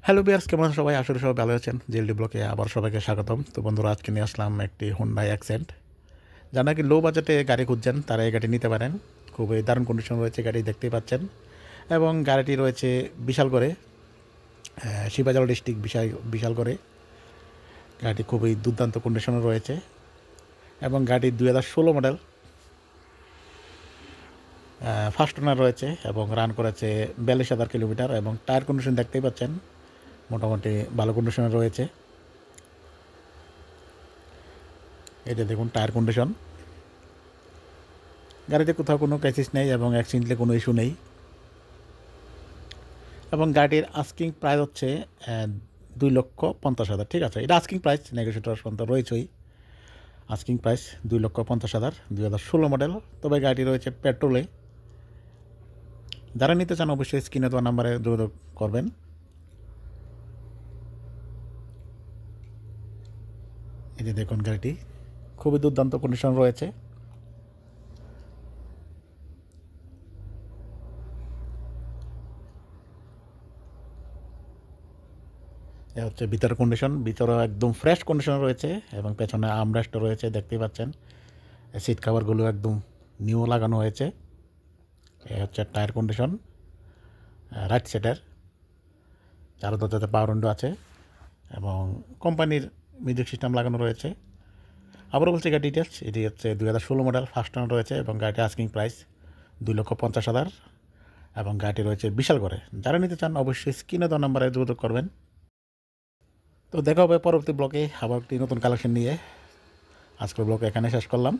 Hello বিয়ার্স, কেমন আছেন সবাই? আসলে সবাই ভালো আছেন। জিএলডি ব্লকে আবার সবাইকে স্বাগতম। তো বন্ধুরা, আজকে নিয়ে আসলাম একটি হুন্ডাই অ্যাকসেন্ট। যারা নাকি লো বাজেটে গাড়ি খুঁজছেন তারা এই গাড়ি নিতে পারেন। খুবই দারুণ কন্ডিশন রয়েছে, গাড়ি দেখতেই পাচ্ছেন। এবং গাড়িটি রয়েছে বিশাল করে, শিবাজাল ডিস্ট্রিক্ট বিশাল করে। গাড়িটি খুবই দুর্দান্ত কন্ডিশনে রয়েছে এবং গাড়ি 2016 মডেল, ফার্স্ট ওনার রয়েছে এবং রান করেছে 42,000 কিলোমিটার। এবং টায়ার কন্ডিশন দেখতেই পাচ্ছেন, মোটামুটি ভালো কন্ডিশনে রয়েছে। এটা দেখুন টায়ার কন্ডিশন। গাড়িতে কোথাও কোনো ক্রাইসিস নেই এবং অ্যাক্সিডেন্টে কোনো ইস্যু নেই। এবং গাড়ির আস্কিং প্রাইস হচ্ছে 2,50,000। ঠিক আছে, এটা আস্কিং প্রাইস, নেগোশিয়েটর পর্যন্ত রয়েছেই। Asking price 2,50,000, 2016 model. তবে গাড়িটি রয়েছে পেট্রোলে। যারা নিতে চান অবশ্যই স্ক্রিনে দেওয়া নাম্বারে যোগাযোগ করবেন। এই যে দেখুন, গাড়িটি খুবই দুর্দান্ত কন্ডিশন রয়েছে। এ হচ্ছে ভিতরের কন্ডিশন। ভিতরে একদম ফ্রেশ কন্ডিশন রয়েছে এবং পেছনে আর্মরেস্টও রয়েছে, দেখতেই পাচ্ছেন। সিট কাভারগুলো একদম নিউ লাগানো হয়েছে। এ হচ্ছে টায়ার কন্ডিশন, রাইট সাইডের। চারো দরজাতে পাওয়ার উইন্ডো আছে এবং কোম্পানির মিউজিক সিস্টেম লাগানো রয়েছে। আবারও বলছি গাড়ি ডিটেলস, এটি হচ্ছে 2016 মডেল, ফার্স্ট ওনার রয়েছে এবং গাড়িটি আস্কিং প্রাইস 2,50,000 এবং গাড়িটি রয়েছে বিশাল করে। যারা নিতে চান অবশ্যই স্ক্রিনে দেওয়া নাম্বারে যোগাযোগ করবেন। তো দেখা হবে পরবর্তী ব্লকে আবার একটি নতুন কালেকশন নিয়ে। আজকের ব্লকে এখানে শেষ করলাম।